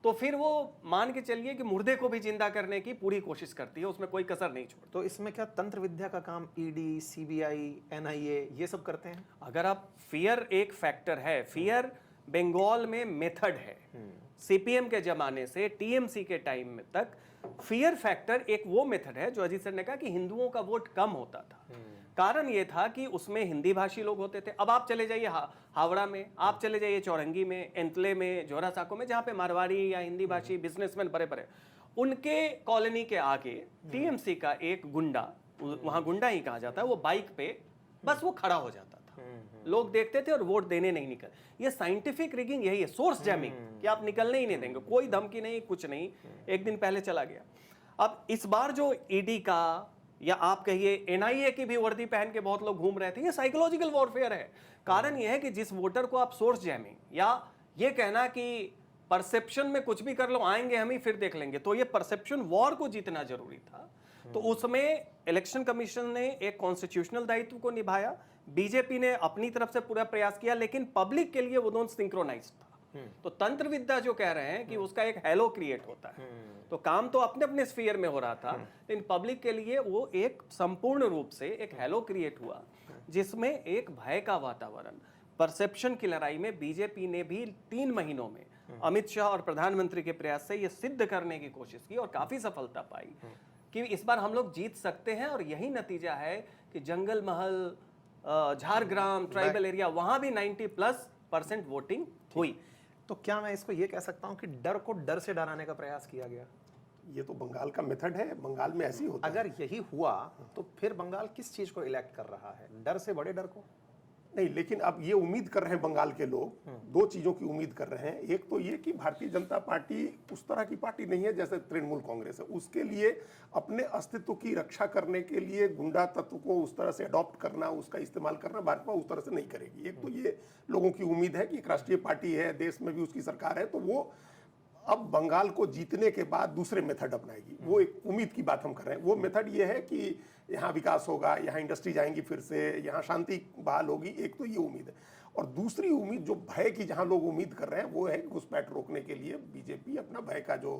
C: तो फिर वो मान के चलिए कि मुर्दे को भी जिंदा करने की पूरी कोशिश करती है, उसमें कोई कसर नहीं छोड़ती।
A: तो इसमें क्या तंत्र विद्या का काम ईडी, सीबीआई, एनआईए ये सब करते हैं?
C: अगर आप फियर एक फैक्टर है, फियर बंगाल में मेथड है, सीपीएम के जमाने से टीएमसी के टाइम तक फियर फैक्टर एक वो मेथड है, जो अजीत सर ने कहा कि हिंदुओं का वोट कम होता था। कारण ये था कि उसमें हिंदी भाषी लोग होते थे। अब आप चले जाइए हावड़ा में, आप चले जाइए चौरंगी में, एंतले में, जोरा साको में, जहाँ पे मारवाड़ी या हिंदी भाषी बिजनेसमैन बड़े बड़े, उनके कॉलोनी के आगे टीएमसी का एक गुंडा, वहाँ गुंडा ही कहा जाता है, वो बाइक पे बस वो खड़ा हो जाता था, लोग देखते थे और वोट देने नहीं निकल। ये साइंटिफिक रिगिंग यही है, सोर्स जैमिंग, कि आप निकलने ही नहीं देंगे, कोई धमकी नहीं, कुछ नहीं, एक दिन पहले चला गया। अब इस बार जो ईडी का, या आप कहिए एनआईए की भी वर्दी पहन के बहुत लोग घूम रहे थे, ये साइकोलॉजिकल वॉरफेयर है। कारण ये है कि जिस वोटर को आप सोर्स जैमिंग, या ये कहना कि परसेप्शन में कुछ भी कर लो, आएंगे हम ही फिर देख लेंगे, तो ये परसेप्शन वॉर को जीतना जरूरी था। तो उसमें इलेक्शन कमीशन ने एक कॉन्स्टिट्यूशनल दायित्व को निभाया, बीजेपी ने अपनी तरफ से पूरा प्रयास किया, लेकिन पब्लिक के लिए वो दोनों सिंक्रोनाइज था। तो तंत्र विद्या जो कह रहे हैं कि उसका एक हैलो क्रिएट होता है, तो काम तो अपने अपने स्फीयर में हो रहा था, लेकिन पब्लिक के लिए वो एक संपूर्ण रूप से एक हैलो क्रिएट हुआ, जिसमें एक भय का वातावरण, परसेप्शन की लड़ाई में बीजेपी ने भी 3 महीनों में अमित शाह और प्रधानमंत्री के प्रयास से ये सिद्ध करने की कोशिश की और काफी सफलता पाई कि इस बार हम लोग जीत सकते हैं। और यही नतीजा है कि जंगल महल, झारग्राम, ट्राइबल एरिया, वहां भी 90+% वोटिंग हुई।
A: तो क्या मैं इसको ये कह सकता हूं कि डर को डर से डराने का प्रयास किया गया?
B: ये तो बंगाल का मेथड है, बंगाल में ऐसी होता है।
A: अगर यही हुआ तो फिर बंगाल किस चीज को इलेक्ट कर रहा है? डर से बड़े डर को?
B: नहीं, लेकिन अब ये उम्मीद कर रहे हैं बंगाल के लोग, 2 चीजों की उम्मीद कर रहे हैं। एक तो ये कि भारतीय जनता पार्टी उस तरह की पार्टी नहीं है जैसे तृणमूल कांग्रेस है। उसके लिए अपने अस्तित्व की रक्षा करने के लिए गुंडा तत्व को उस तरह से अडॉप्ट करना, उसका इस्तेमाल करना भाजपा उस तरह से नहीं करेगी। एक तो ये लोगों की उम्मीद है कि एक राष्ट्रीय पार्टी है, देश में भी उसकी सरकार है, तो वो अब बंगाल को जीतने के बाद दूसरे मेथड अपनाएगी। वो एक उम्मीद की बात हम कर रहे हैं। वो मेथड ये है कि यहाँ विकास होगा, यहाँ इंडस्ट्री जाएंगी, फिर से यहाँ शांति बहाल होगी। एक तो ये उम्मीद है, और दूसरी उम्मीद जो भय की जहाँ लोग उम्मीद कर रहे हैं वो है घुसपैठ रोकने के लिए बीजेपी अपना भय का जो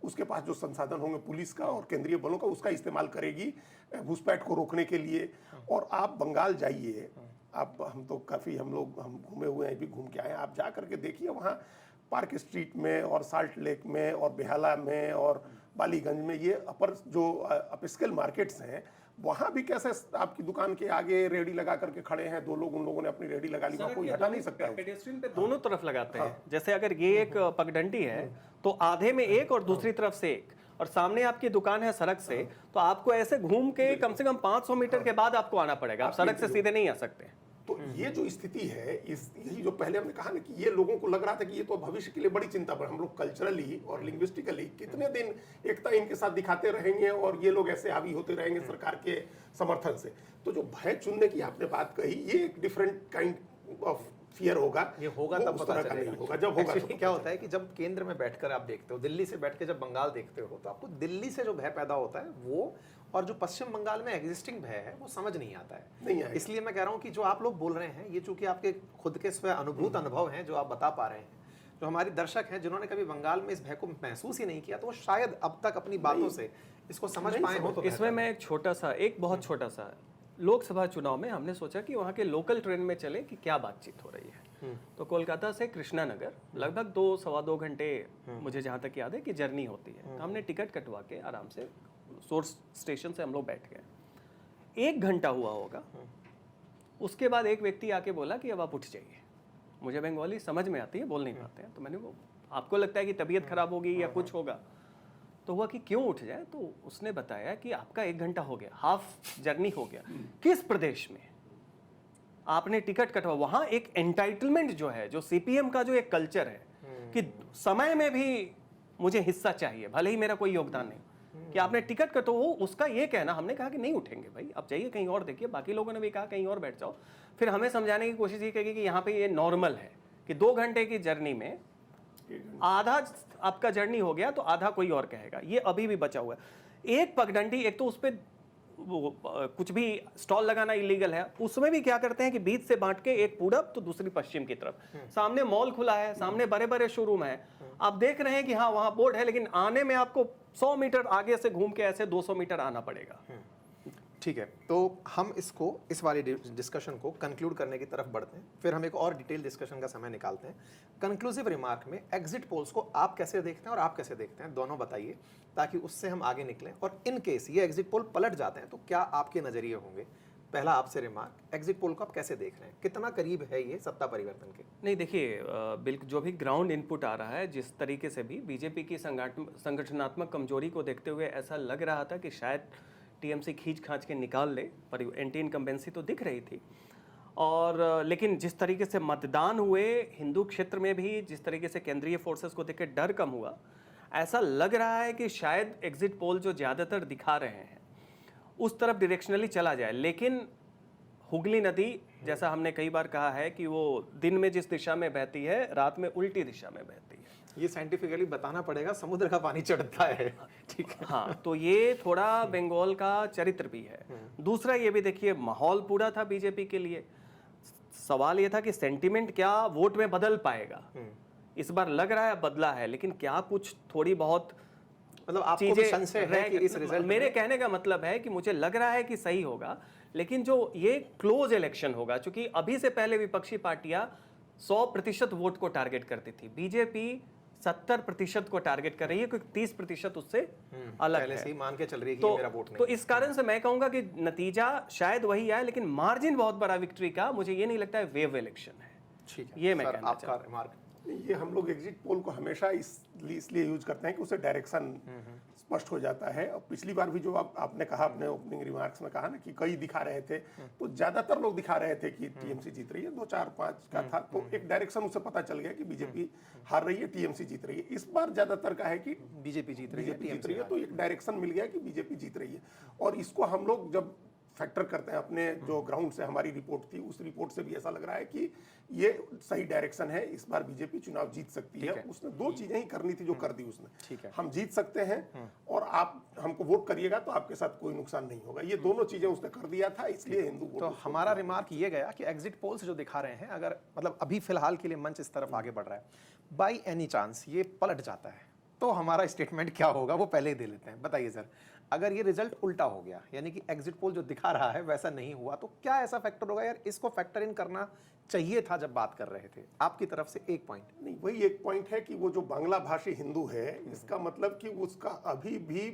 B: उसके पास जो संसाधन होंगे पुलिस का और केंद्रीय बलों का, उसका इस्तेमाल करेगी घुसपैठ को रोकने के लिए। और आप बंगाल जाइए, आप हम तो काफ़ी हम घूमे हुए हैं, भी घूम के आए, आप जा करके देखिए वहाँ पार्क स्ट्रीट में और साल्ट लेक में और बेहाला में और बालीगंज में, ये अपर जो अपस्केल मार्केट्स हैं, वहाँ भी कैसे आपकी दुकान के आगे रेहड़ी लगा करके खड़े हैं 2 लोग, उन लोगों ने अपनी रेहड़ी लगा ली, वहाँ कोई हटा नहीं सकता है।
C: पेडेस्ट्रियन पे दोनों तरफ लगाते हैं। जैसे अगर ये एक पगडंडी है तो आधे में एक और दूसरी तरफ से एक, और सामने आपकी दुकान है सड़क से, तो आपको ऐसे घूम के कम से कम 500 मीटर के बाद आपको आना पड़ेगा, आप सड़क से सीधे नहीं आ सकते।
B: तो ये जो स्थिति है, यही जो पहले हमने कहा ना कि ये लोगों को लग रहा था कि ये तो भविष्य के लिए बड़ी चिंता, पर हम लोग कल्चरली और लिंग्विस्टिकली कितने दिन एकता इनके साथ दिखाते रहेंगे और ये लोग ऐसे हावी होते रहेंगे सरकार के समर्थन से। तो जो भय चुनने की आपने बात कही, ये एक डिफरेंट काइंड ऑफ फियर होगा।
A: ये होगा तब पता चलेगा।
B: नहीं होगा, जब होगा।
A: क्या होता है कि जब केंद्र में बैठकर आप देखते हो, दिल्ली से बैठ के जब बंगाल देखते हो, तो आपको दिल्ली से जो भय पैदा होता है वो, और जो पश्चिम बंगाल में एग्जिस्टिंग भय है, वो समझ नहीं आता है।
B: नहीं है।
A: इसलिए मैं कह रहा हूँ कि जो आप लोग बोल रहे हैं, ये चूंकि आपके खुद के स्व अनुभूत अनुभव हैं जो आप बता पा रहे हैं, जो हमारे दर्शक हैं जिन्होंने कभी बंगाल में इस भय को महसूस ही नहीं किया, तो वो शायद अब तक अपनी बातों से इसको समझ पाए हो। तो
C: इसमें मैं एक बहुत छोटा सा लोकसभा चुनाव में हमने सोचा कि वहाँ के लोकल ट्रेन में चले कि क्या बातचीत हो रही है। तो कोलकाता से कृष्णानगर लगभग 2-2.25 घंटे, मुझे जहाँ तक याद है कि जर्नी होती है। तो हमने टिकट कटवा के आराम से सोर्स स्टेशन से हम लोग बैठ गए। 1 घंटा हुआ होगा, उसके बाद एक व्यक्ति आके बोला कि अब आप उठ जाइए। मुझे बंगाली समझ में आती है, बोल नहीं पाते हैं, तो मैंने वो, आपको लगता है कि तबीयत खराब होगी या कुछ होगा? तो हुआ कि क्यों उठ जाए, तो उसने बताया कि आपका 1 घंटा हो गया, हाफ जर्नी हो गया। किस प्रदेश में आपने टिकट कटवा? वहां एक एंटाइटलमेंट जो है, जो सीपीएम का जो एक कल्चर है कि समय में भी मुझे हिस्सा चाहिए, भले ही मेरा कोई योगदान नहीं, कि आपने टिकट कटो, वो उसका ये कहना, हमने कहा कि नहीं उठेंगे भाई, आप जाइए कहीं और देखिए। बाकी लोगों ने भी कहा कहीं और बैठ जाओ। फिर हमें समझाने की कोशिश ये करी कि यहाँ पे ये नॉर्मल है कि 2 घंटे की जर्नी में आधा आपका जर्नी हो गया तो आधा कोई और कहेगा। ये अभी भी बचा हुआ है। एक पगडंडी, एक तो उस पर कुछ भी स्टॉल लगाना इलीगल है, उसमें भी क्या करते हैं कि बीच से बांट के एक पूरब तो दूसरी पश्चिम की तरफ, सामने मॉल खुला है, सामने बड़े बड़े शोरूम है, आप देख रहे हैं कि हाँ वहां बोर्ड है, लेकिन आने में आपको 100 मीटर आगे से घूम के ऐसे 200 मीटर आना पड़ेगा।
A: ठीक है, तो हम इसको, इस वाली डिस्कशन को कंक्लूड करने की तरफ बढ़ते हैं, फिर हम एक और डिटेल डिस्कशन का समय निकालते हैं। कंक्लूसिव रिमार्क में एग्जिट पोल्स को आप कैसे देखते हैं और आप कैसे देखते हैं, दोनों बताइए, ताकि उससे हम आगे निकलें। और इन केस ये एग्जिट पोल पलट जाते हैं तो क्या आपके नजरिए होंगे? पहला आपसे रिमार्क, एग्जिट पोल को आप कैसे देख रहे हैं, कितना करीब है ये सत्ता परिवर्तन के?
C: नहीं देखिए, बिल्कुल जो भी ग्राउंड इनपुट आ रहा है, जिस तरीके से भी बीजेपी की संगठनात्मक कमजोरी को देखते हुए ऐसा लग रहा था कि शायद टीएमसी खींच खांच के निकाल ले, पर एंटी इनकम्बेंसी तो दिख रही थी। और लेकिन जिस तरीके से मतदान हुए हिंदू क्षेत्र में भी, जिस तरीके से केंद्रीय फोर्सेस को देख के डर कम हुआ, ऐसा लग रहा है कि शायद एग्जिट पोल जो ज़्यादातर दिखा रहे हैं उस तरफ डायरेक्शनली चला जाए। लेकिन हुगली नदी, जैसा हमने कई बार कहा है कि वो दिन में जिस दिशा में बहती है, रात में उल्टी दिशा में बहती है।
A: ये साइंटिफिकली बताना पड़ेगा, समुद्र का पानी चढ़ता है। ठीक है,
C: हाँ, तो ये थोड़ा बंगाल का चरित्र भी है। दूसरा ये भी देखिए, माहौल पूरा था बीजेपी के लिए। सवाल ये था कि सेंटिमेंट क्या वोट में बदल पाएगा, इस बार लग रहा है बदला है, लेकिन क्या कुछ थोड़ी बहुत
A: मतलब आपको भी संशय है कि इस रिजल्ट
C: मेरे कहने का मतलब है कि मुझे लग रहा है कि सही होगा, लेकिन जो ये क्लोज इलेक्शन होगा, क्योंकि अभी से पहले विपक्षी पार्टियां 100% वोट को टारगेट करती थी, बीजेपी 70% को टारगेट कर रही है, क्योंकि 30% उससे अलग
A: पहले
C: है।
A: से ही मान के चल रही है कि
C: तो
A: ये मेरा वोट नहीं
C: तो इस कारण से मैं कहूंगा कि नतीजा शायद वही आए, लेकिन मार्जिन बहुत बड़ा विक्ट्री का मुझे ये नहीं लगता है वेव इलेक्शन है।
A: ठीक है,
C: ये मैं
A: सर,
C: कहना
A: आपका रिमार्क।
B: ये हम लोग एग्जिट पोल को हमेशा इसलिए यूज करते हैं कि उससे डायरेक्शन स्पष्ट हो जाता है। और पिछली बार भी जो आपने कहा, अपने ओपनिंग रिमार्क्स में कहा ना कि कई दिखा रहे थे, तो ज्यादातर लोग दिखा रहे थे कि टीएमसी जीत रही है, 2 4 5 का था, तो एक डायरेक्शन उसे पता चल गया कि बीजेपी हार रही है, टीएमसी जीत रही है। इस बार ज्यादातर का है कि
A: बीजेपी जीत रही है,
B: बीजेपी जीत रही है, तो एक डायरेक्शन मिल गया कि बीजेपी जीत रही है। और इसको हम लोग जब फैक्टर करते हैं अपने जो ग्राउंड से हमारी रिपोर्ट थी, उस रिपोर्ट से भी ऐसा लग रहा है कि ये सही डायरेक्शन है, इस बार बीजेपी चुनाव जीत सकती है। उसने 2 चीजें ही करनी थी जो कर दी उसने।
A: ठीक है।
B: हम जीत सकते हैं और आप हमको वोट करिएगा तो आपके साथ कोई नुकसान नहीं होगा, ये दोनों चीजें उसने कर दिया था, इसलिए हिंदू वोट
A: तो हमारा रिमार्क ये गया कि एग्जिट पोल्स जो दिखा रहे हैं, अगर मतलब अभी फिलहाल के लिए मंच इस तरफ आगे बढ़ रहा है, बाय एनी चांस ये पलट जाता है तो हमारा स्टेटमेंट क्या होगा वो पहले ही दे लेते हैं। बताइए सर, अगर ये रिजल्ट उल्टा हो गया, यानी कि एग्जिट पोल जो दिखा रहा है वैसा नहीं हुआ, तो क्या ऐसा फैक्टर होगा? यार इसको फैक्टर इन करना चाहिए था जब बात कर रहे थे। आपकी तरफ से एक पॉइंट।
B: नहीं, वही एक पॉइंट है कि वो जो बांग्ला भाषी हिंदू है, इसका मतलब कि उसका अभी भी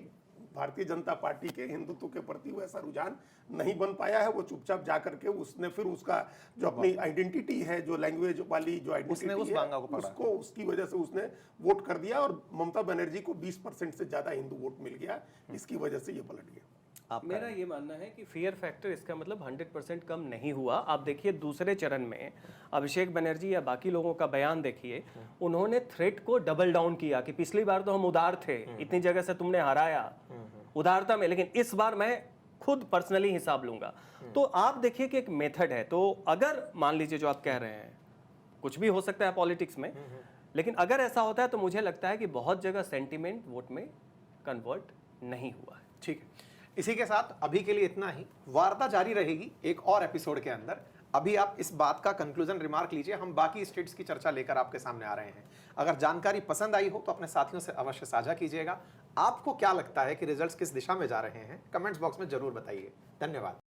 B: भारतीय जनता पार्टी के हिंदुत्व के प्रति वैसा रुझान नहीं बन पाया है। वो चुपचाप जा करके उसने फिर उसका जो अपनी आइडेंटिटी है, जो लैंग्वेज वाली जो आइडेंटिटी
A: उस बांगा को पकड़ा।
B: उसको उसकी वजह से उसने वोट कर दिया और ममता बनर्जी को 20% से ज्यादा हिंदू वोट मिल गया, इसकी वजह से ये पलट गया।
C: मेरा ये मानना है कि फियर फैक्टर इसका मतलब 100% कम नहीं हुआ। आप देखिए दूसरे चरण में अभिषेक बनर्जी या बाकी लोगों का बयान देखिए, उन्होंने थ्रेट को डबल डाउन किया कि पिछली बार तो हम उदार थे, इतनी जगह से तुमने हराया उदारता में, लेकिन इस बार मैं खुद पर्सनली हिसाब लूंगा। तो आप देखिए कि एक मेथड है। तो अगर मान लीजिए जो आप कह रहे हैं, कुछ भी हो सकता है पॉलिटिक्स में, लेकिन अगर ऐसा होता है तो मुझे लगता है कि बहुत जगह सेंटिमेंट वोट में कन्वर्ट नहीं हुआ है।
A: ठीक है, इसी के साथ अभी के लिए इतना ही। वार्ता जारी रहेगी एक और एपिसोड के अंदर। अभी आप इस बात का कंक्लूजन रिमार्क लीजिए, हम बाकी स्टेट्स की चर्चा लेकर आपके सामने आ रहे हैं। अगर जानकारी पसंद आई हो तो अपने साथियों से अवश्य साझा कीजिएगा। आपको क्या लगता है कि रिजल्ट्स किस दिशा में जा रहे हैं, कमेंट्स बॉक्स में जरूर बताइए। धन्यवाद।